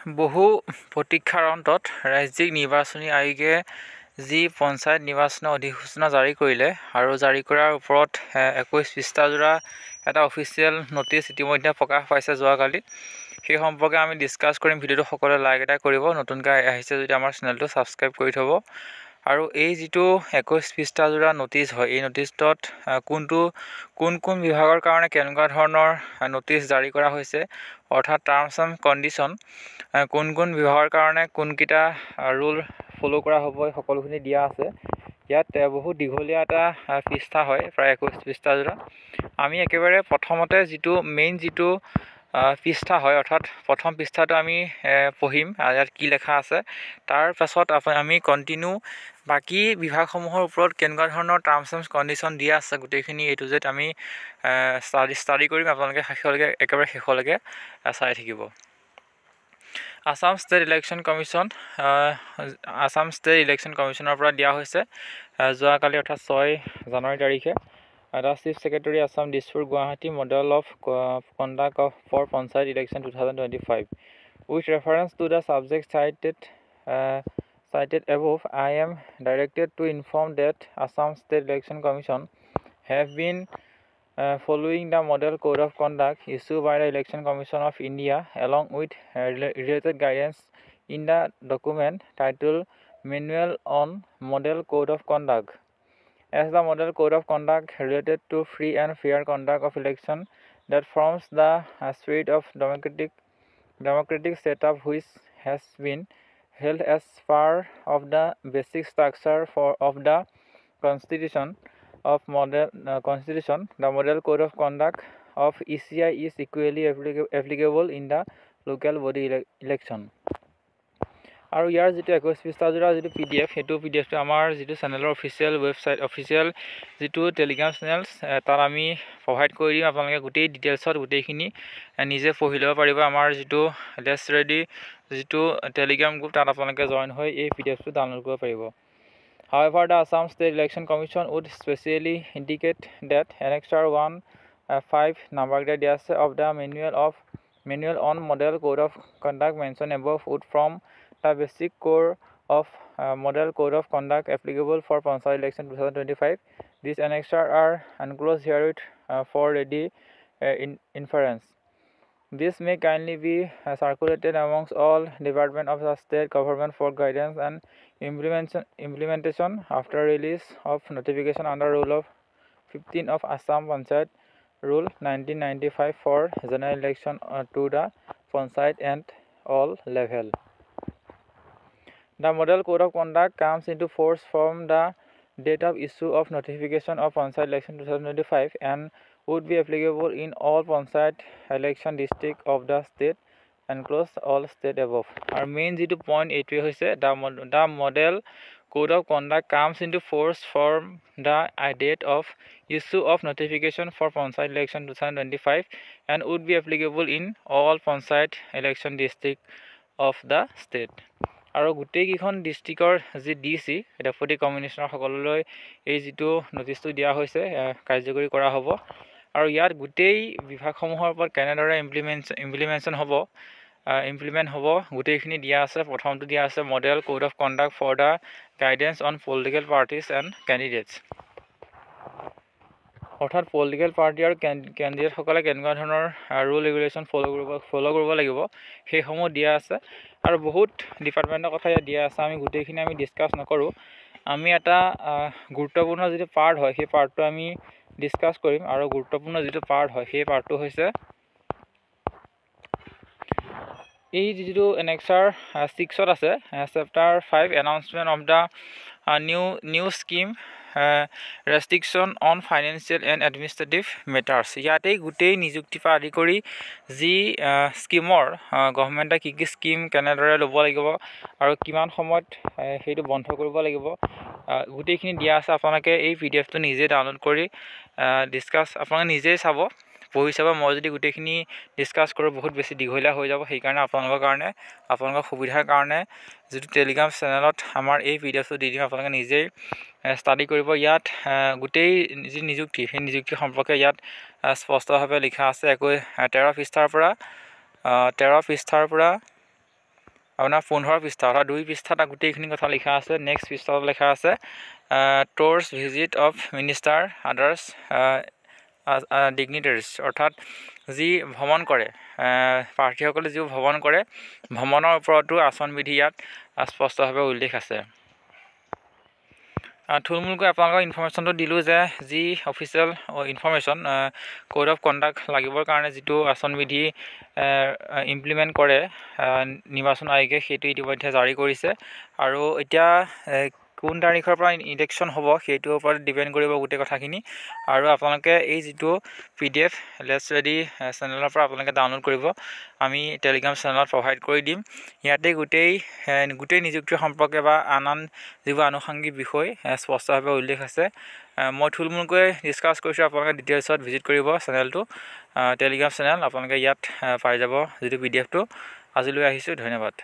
বহু প্ৰতীক্ষাৰ অন্তত ৰাজ্যিক নিৰ্বাচনী আয়োগে যি পঞ্চায়ত নিৰ্বাচনৰ অধিসূচনা জাৰি কৰিলে আৰু জাৰি কৰাৰ ওপৰত 21 পৃষ্ঠাজোৰা এটা অফিচিয়েল নটিচ ইতিমধ্যে প্ৰকাশ পাইছে যোৱাকালি। সেই সম্পৰ্কে আমি ডিছকাছ কৰিম। ভিডিঅ'টো সকলোৱে লাইক এটা কৰিব, নতুনকৈ আহিছে যদি আমাৰ চেনেলটো ছাবস্ক্ৰাইব কৰি থ'ব। আৰু এই যিটো 21 পৃষ্ঠাজোৰা নটিচ হয়, এই নটিচটোত কোন বিভাগৰ কাৰণে কেনেকুৱা ধৰণৰ নটিচ জাৰি কৰা হৈছে, অৰ্থাৎ টাৰ্মছ এণ্ড কণ্ডিশ্যন, কোন বিভাগৰ কাৰণে কোনকেইটা ৰুল ফ'ল' কৰা হ'ব, সকলোখিনি দিয়া আছে। ইয়াত বহুত দীঘলীয়া এটা পৃষ্ঠা হয়, প্ৰায় 21 পৃষ্ঠাজোৰা। আমি একেবাৰে প্ৰথমতে যিটো মেইন পৃষ্ঠা হয়, অৰ্থাৎ প্ৰথম পৃষ্ঠাটো আমি পঢ়িম, ইয়াত কি লেখা আছে। তাৰ পাছত আমি কণ্টিনিউ বাকী বিভাগসমূহৰ ওপৰত কেনেকুৱা ধৰণৰ টাৰ্মছ এণ্ড কণ্ডিশ্যন দিয়া আছে, গোটেইখিনি A to Z আমি ষ্টাডি কৰিম। আপোনালোকে একেবাৰে শেষলৈকে চাই থাকিব। আসাম ষ্টেট ইলেকশ্যন কমিশ্যনৰ পৰা দিয়া হৈছে যোৱাকালি, অৰ্থাৎ 6 জানুৱাৰী তাৰিখে। The chief secretary Assam Dispur Guwahati model of conduct for panchayat election 2025 with reference to the subject cited above, I am directed to inform that Assam State Election Commission have been following the Model Code of Conduct issued by the Election Commission of India along with related guidance in the document titled Manual on Model Code of Conduct. As the Model Code of Conduct related to free and fair conduct of election that forms the spirit of democratic setup which has been held as part of the basic structure of the Constitution. The Model Code of Conduct of ECI is equally applicable in the local body election. আৰু ইয়াৰ যিটো 21 পৃষ্ঠাজোৰা যিটো PDF, সেইটো PDFটো আমাৰ যিটো চেনেলৰ official যিটো Telegram channel, তাত আমি প্ৰভাইড কৰি দিম। আপোনালোকে গোটেই ডিটেইলছত গোটেইখিনি নিজে পঢ়ি ল'ব পাৰিব। আমাৰ যিটো লেটছ ৰেডি যিটো টেলিগ্ৰাম গ্ৰুপ, তাত আপোনালোকে জইন হৈ এই PDFটো ডাউনলোড কৰিব পাৰিব। However, the Assam State Election Commission would specially indicate that Annexure 1(5) number দিয়া আছে of the Manual on Model Code of Conduct mentioned above would form the basic core of Model Code of Conduct applicable for Panchayat election 2025. These annexures are enclosed here for ready inference. This may kindly be circulated amongst all departments of the state government for guidance and implementation after release of notification under Rule of 15 of Assam Panchayat Rule 1995 for general election to the Panchayat and all level. The Model Code of Conduct comes into force from the date of issue of notification of Panchayat election 2025 and would be applicable in all Panchayat election district of the state enclosed all state above. Our main point এইটোৱে হৈছে the Model Code of Conduct comes into force from the date of issue of notification for Panchayat election 2025 and would be applicable in all Panchayat election district of the state. আৰু গোটেইকেইখন ডিষ্ট্ৰিক্টৰ যি DC deputy commissioner সকললৈ এই যিটো নটিচটো দিয়া হৈছে কাৰ্যকৰী কৰা হ'ব। আৰু ইয়াত গোটেই বিভাগসমূহৰ ওপৰত কেনেদৰে ইমপ্লিমেণ্ট হ'ব গোটেইখিনি দিয়া আছে। প্ৰথমটো দিয়া আছে model code of conduct for the guidance on political parties and candidates, অৰ্থাৎ পলিটিকেল পাৰ্টি আৰু কেণ্ডিডেটসকলে কেনেকুৱা ধৰণৰ ৰুল ৰেগুলেশ্যন ফ'ল' কৰিব লাগিব সেইসমূহ দিয়া আছে। আৰু বহুত ডিপাৰ্টমেণ্টৰ কথা ইয়াত দিয়া আছে। আমি গোটেইখিনি ডিছকাছ নকৰোঁ। আমি এটা গুৰুত্বপূৰ্ণ যিটো পাৰ্ট হয় সেই পাৰ্টটো আমি ডিছকাছ কৰিম। আৰু গুৰুত্বপূৰ্ণ যিটো পাৰ্ট হয় সেই পাৰ্টটো হৈছে এই যিটো Annexure 6ত আছে, chapter 5 announcement of the new scheme restriction on financial and administrative matters. ইয়াতেই গোটেই নিযুক্তিৰ পৰা আদি কৰি যি স্কিমৰ গভৰ্ণমেণ্টে কি স্কিম কেনেদৰে ল'ব লাগিব আৰু কিমান সময়ত সেইটো বন্ধ কৰিব লাগিব গোটেইখিনি দিয়া আছে। আপোনালোকে এই PDFটো নিজে ডাউনলোড কৰি আপোনালোকে নিজেই চাব, পঢ়ি চাব। মই যদি গোটেইখিনি ডিছকাছ কৰোঁ বহুত বেছি দীঘলীয়া হৈ যাব। সেইকাৰণে আপোনালোকৰ সুবিধাৰ কাৰণে যিটো টেলিগ্ৰাম চেনেলত আমাৰ এই PDFটো দি দিম, আপোনালোকে নিজেই ষ্টাডি কৰিব। ইয়াত গোটেই যি নিযুক্তি সেই নিযুক্তি সম্পৰ্কে ইয়াত স্পষ্টভাৱে লিখা আছে। 13 পৃষ্ঠাৰ পৰা আপোনাৰ 15 পৃষ্ঠা অৰ্থাৎ 2 পৃষ্ঠাত গোটেইখিনি কথা লিখা আছে। নেক্সট পৃষ্ঠাত লিখা আছে tours visit of minister others dignitaries, অৰ্থাৎ যি ভ্ৰমণ কৰে প্ৰাৰ্থীসকলে যি ভ্ৰমণ কৰে ভ্ৰমণৰ ওপৰতো আচৰণবিধি ইয়াত স্পষ্টভাৱে উল্লেখ আছে। থুলমূলকৈ আপোনালোকক ইনফৰ্মেশ্যনটো দিলোঁ যে যি official information code of conduct লাগিবৰ কাৰণে যিটো আচৰণবিধি ইমপ্লিমেণ্ট কৰে নিৰ্বাচন আয়োগে সেইটো ইতিমধ্যে জাৰি কৰিছে। আৰু এতিয়া কোন তাৰিখৰ পৰা ইলেকশ্যন হ'ব সেইটোৰ ওপৰত ডিপেণ্ড কৰিব গোটেই কথাখিনি। আৰু আপোনালোকে এই যিটো PDF লেটছ ৰেডি চেনেলৰ পৰা আপোনালোকে ডাউনলোড কৰিব, আমি টেলিগ্ৰাম চেনেলত প্ৰভাইড কৰি দিম। ইয়াতে গোটেই নিযুক্তিৰ সম্পৰ্কে বা আন যিবোৰ আনুষংগিক বিষয় স্পষ্টভাৱে উল্লেখ আছে। মই থুলমূলকৈ ডিছকাছ কৰিছোঁ, আপোনালোকে ডিটেইলছত ভিজিট কৰিব চেনেলটো, টেলিগ্ৰাম চেনেল আপোনালোকে ইয়াত পাই যাব যিটো PDF টো। আজিলৈ আহিছোঁ, ধন্যবাদ।